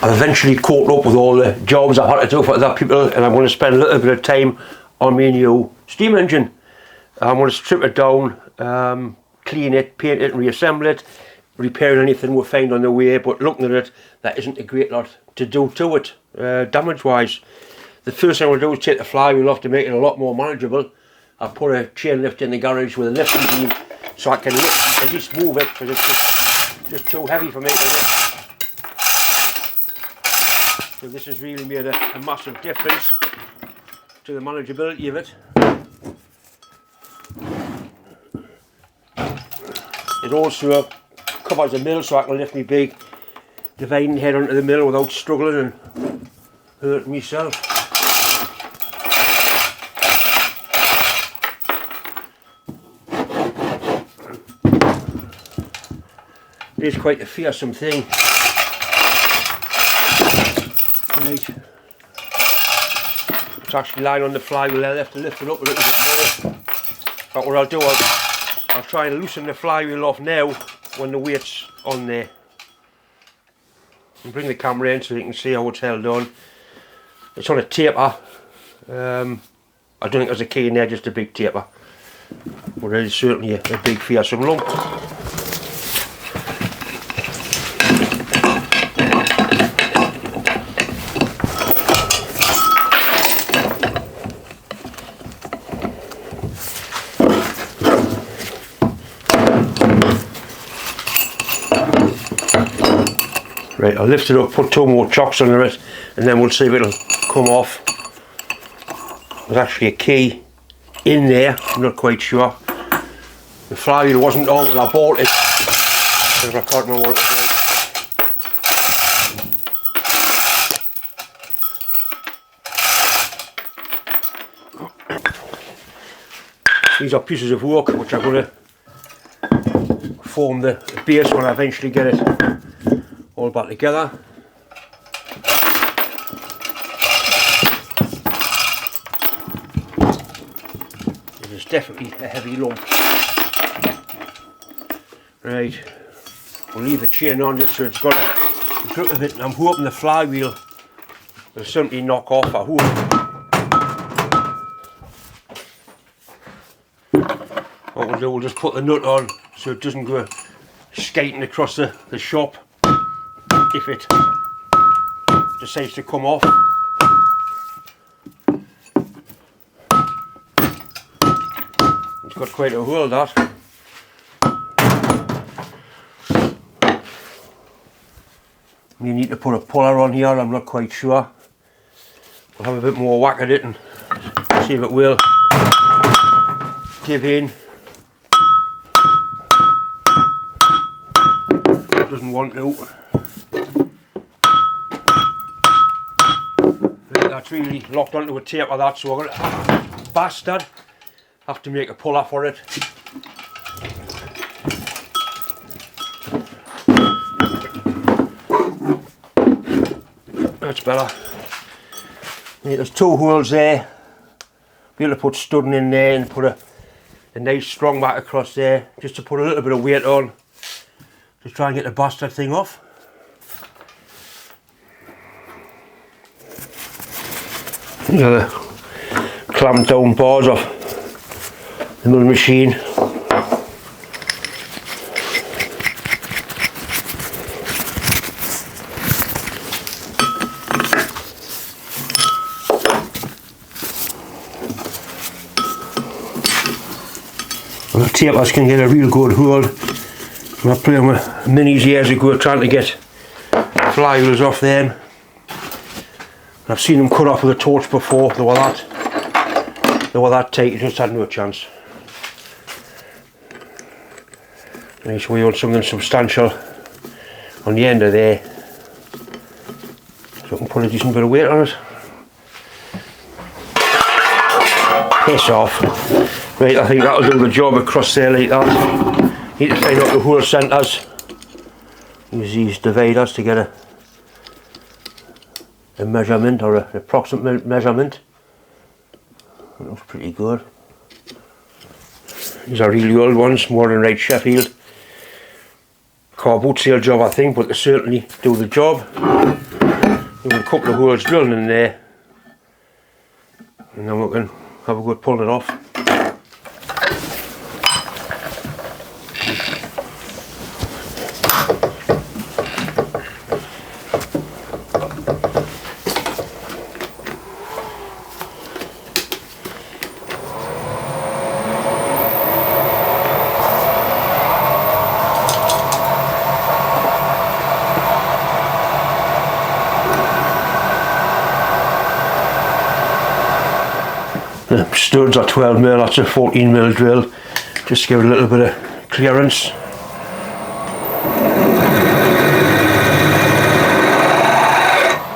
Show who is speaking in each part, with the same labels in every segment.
Speaker 1: I've eventually caught up with all the jobs I've had to do for other people, and I'm going to spend a little bit of time on my new steam engine. I'm going to strip it down, clean it, paint it and reassemble it, repair anything we find on the way, but looking at it, there isn't a great lot to do to it, damage wise. The first thing I'm going to do is take the flywheel off to make it a lot more manageable. I'll put a chain lift in the garage with a lifting beam so I can at least move it, because it's just too heavy for me to lift. So this has really made a massive difference to the manageability of it. It also covers the mill so I can lift my big dividing head onto the mill without struggling and hurting myself. It is quite a fearsome thing. Right. It's actually lying on the flywheel there. I have to lift it up a little bit more. But what I'll do, I'll try and loosen the flywheel off now when the weight's on there. And bring the camera in so you can see how it's held on. It's on a taper. I don't think there's a key in there, just a big taper. But it is certainly a big fearsome lump. Right, I'll lift it up, put 2 more chocks under it, and then we'll see if it'll come off. There's actually a key in there, I'm not quite sure. The flywheel wasn't on when I bought it, because I can't remember what it was like. These are pieces of work which I'm going to form the base when I eventually get it all back together. It is definitely a heavy lump. Right, we'll leave the chain on just so it's got a grip of it, and I'm hoping the flywheel will simply knock off. I hope. What we'll do, we'll just put the nut on so it doesn't go skating across the shop if it decides to come off. It's got quite a hole, that. You need to put a puller on here, I'm not quite sure. We'll have a bit more whack at it and see if it will give in. It doesn't want to. That's really locked onto a tape like that, so I'm going to bastard have to make a puller for it. That's better. Yeah, there's 2 holes there. Be able to put studding in there and put a nice strong back across there, just to put a little bit of weight on to try and get the bastard thing off. These are the clamped down bars off the mill machine. And the tapers can get a real good hold. I was playing with minis years ago trying to get flywheels off them. I've seen them cut off with a torch before. They were that tight, you just had no chance. Right, so we want something substantial on the end of there, so I can put a decent bit of weight on it. Piss off. Right, I think that'll do the job across there like that. Need to find out the hole centres. Use these dividers to get a measurement, or an approximate measurement. That looks pretty good. These are really old ones, more than right Sheffield. Car boot sale job, I think, but they certainly do the job. With a couple of holes drilling in there, and then we can have a good pulling it off. The studs are 12mm, that's a 14mm drill, just to give it a little bit of clearance.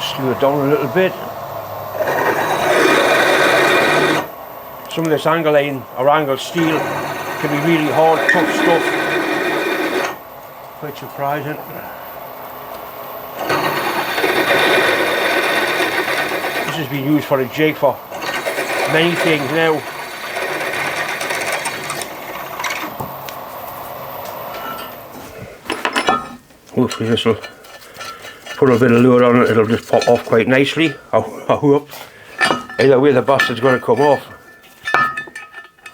Speaker 1: Slew it down a little bit. Some of this angle line or angle steel can be really hard, tough stuff. Quite surprising. This has been used for a jig for many things now. Hopefully this will put a bit of lure on it, it'll just pop off quite nicely. I hope. Either way the bastard's going to come off.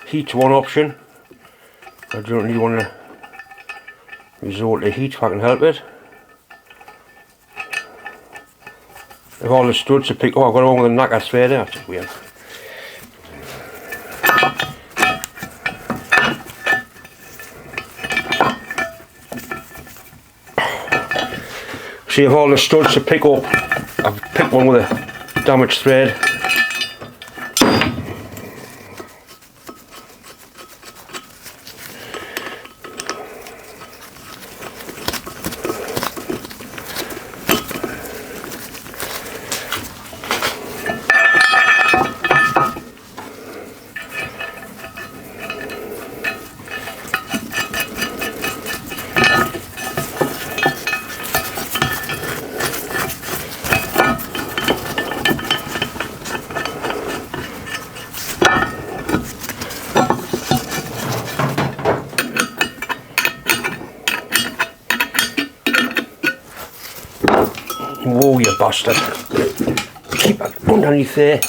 Speaker 1: Heat's one option. I don't really want to resort to heat if I can help it. If all the studs to pick, oh, I've got one with a knacker thread there, that's weird. See if all the studs to pick up, I've picked one with a damaged thread. Whoa, you bastard. Keep it underneath there.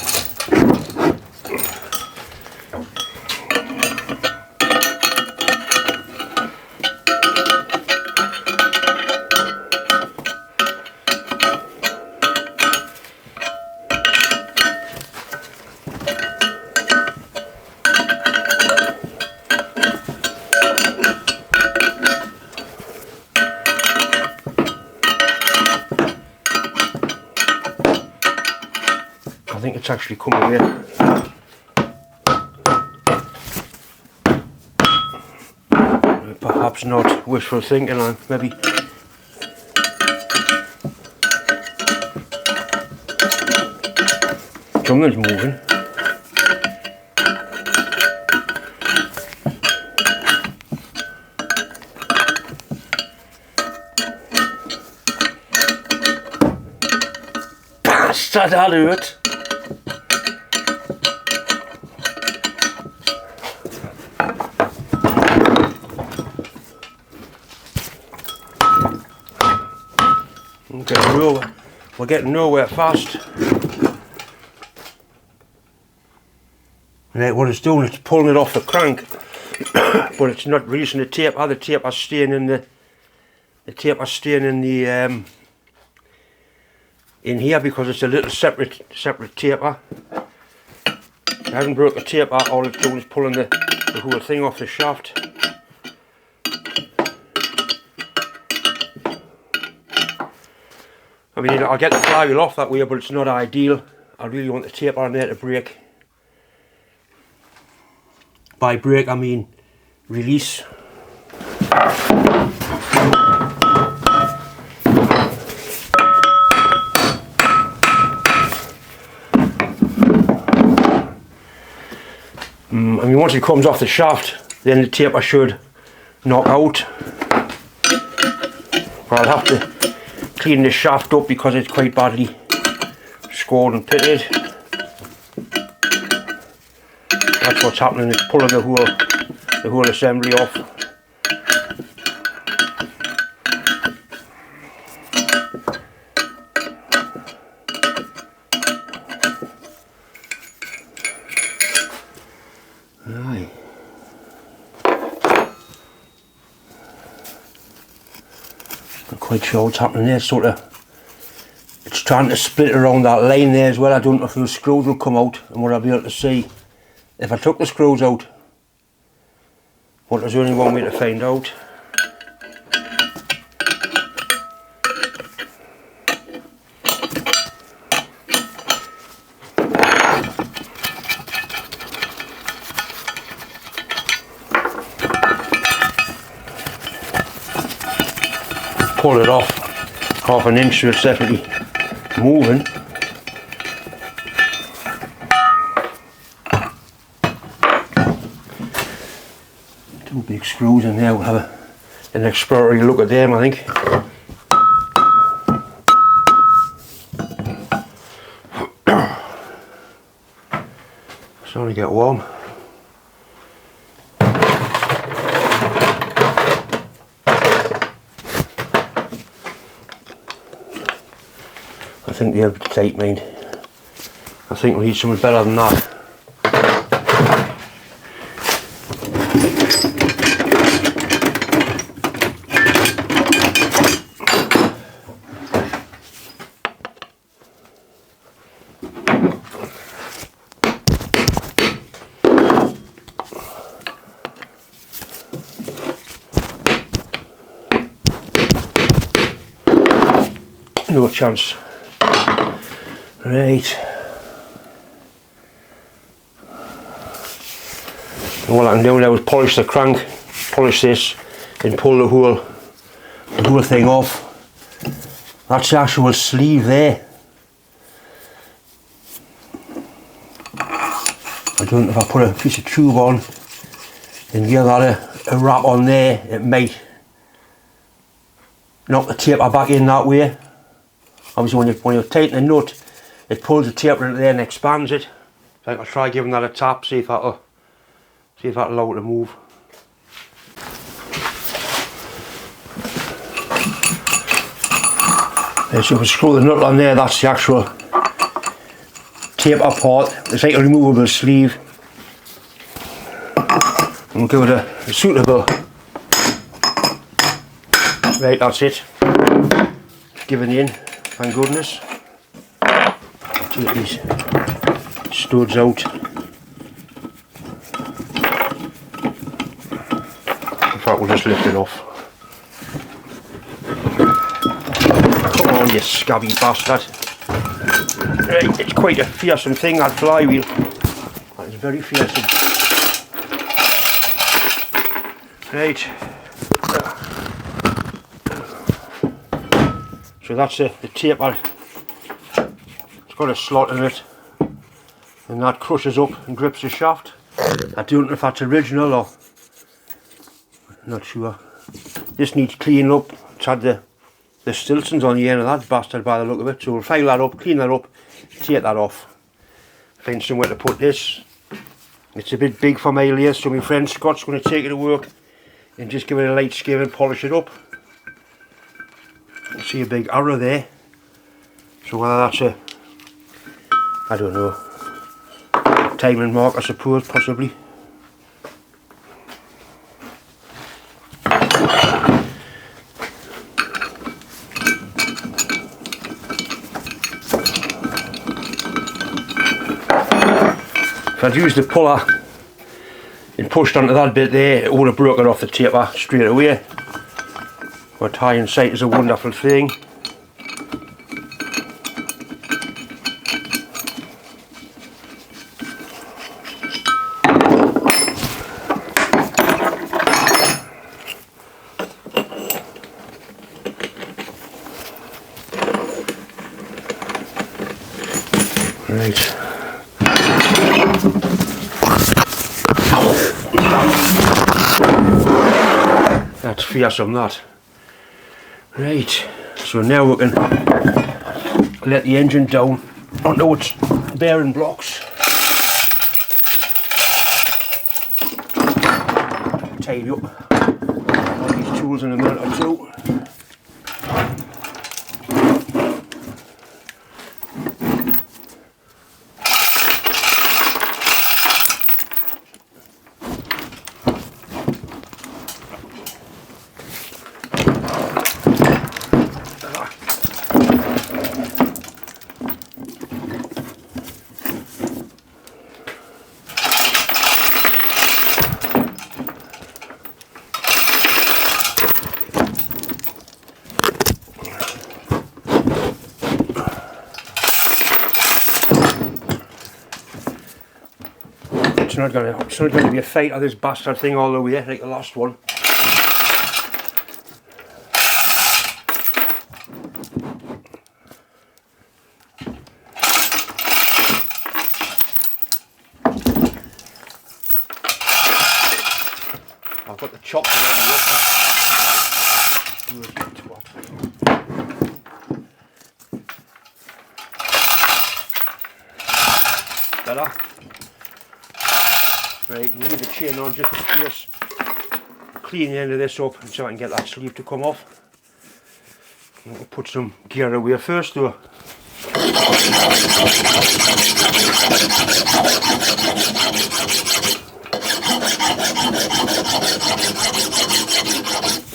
Speaker 1: I think it's actually coming here. Perhaps not wishful thinking, and maybe something's moving. Bastard, I'll do it. We're getting nowhere fast. Right, what it's doing, it's pulling it off the crank, but it's not releasing the tape. The tape are staying in the in here because it's a little separate taper. It hasn't broke the tape out. All it's doing is pulling the whole thing off the shaft. I mean, I'll get the flywheel off that way, but it's not ideal. I really want the taper on there to break. By break, I mean release. I mean, once it comes off the shaft, then the taper should knock out. But I'll have to clean the shaft up because it's quite badly scored and pitted. That's what's happening, it's pulling the whole assembly off. quite sure what's happening there. It's trying to split around that line there as well. I don't know if the screws will come out and will I be able to see if I took the screws out. But there's only one way to find out. Pull it off half an inch so it's definitely moving. Two big screws in there. We'll have an exploratory look at them, I think. Starting to get warm. I think they're tight, mate. I think we need something better than that. No chance. Right. And what I can do now is polish the crank, polish this, and pull the whole thing off. That's the actual sleeve there. I don't know if I put a piece of tube on and give that a wrap on there, it might knock the taper back in that way. Obviously when you tighten the nut, it pulls the taper into there and expands it. So I'll try giving that a tap, see if that'll allow it to move. So if we screw the nut on there, that's the actual taper part. It's like a removable sleeve. And we'll give it a suitable. Right, that's it. Giving in, thank goodness. Take these studs out. In fact, we'll just lift it off. Come on, you scabby bastard. Right, it's quite a fearsome thing, that flywheel. That is very fearsome. Right. So that's the taper. It's got a slot in it. And that crushes up and grips the shaft. I don't know if that's original or... not sure. This needs cleaning up. It's had the Stiltons on the end of that bastard by the look of it. So we'll file that up, clean that up, take that off. Find somewhere to put this. It's a bit big for my lathe, so my friend Scott's going to take it to work and just give it a light skim and polish it up. You see a big arrow there. So whether that's a... I don't know. Timing mark, I suppose, possibly. If I'd used the puller and pushed onto that bit there, it would have broken off the taper straight away. But hindsight is a wonderful thing. Right. That's fearsome, that. Right, so now we can let the engine down onto its bearing blocks. Tidy up all these tools in a minute or two. not gonna be a fight of this bastard thing all the way like the last one. I've got the chopper better. Right, we leave the chain on just in case. Clean the end of this up so I can get that sleeve to come off. I'll put some gear away first though.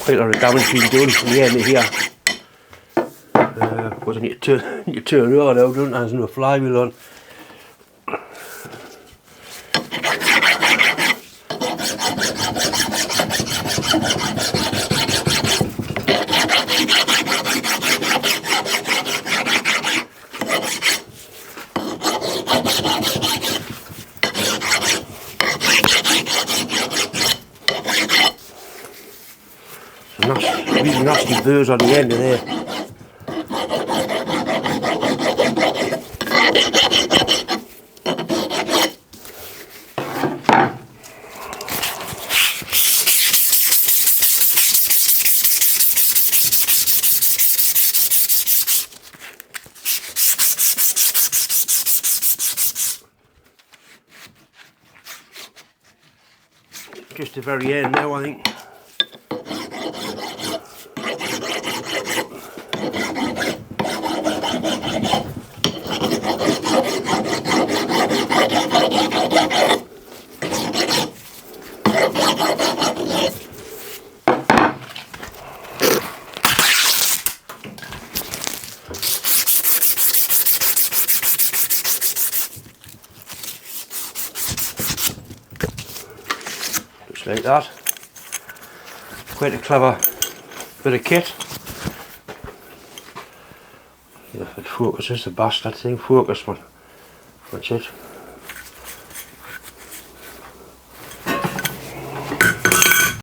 Speaker 1: Quite a lot of damage being done from the end of here. Because I need to turn it on now, don't I? There's no flywheel on. Really nasty burrs on the end of there. Just the very end now, I think. Just like that. Quite a clever bit of kit. If it focuses, the bastard thing focus, man. That's it.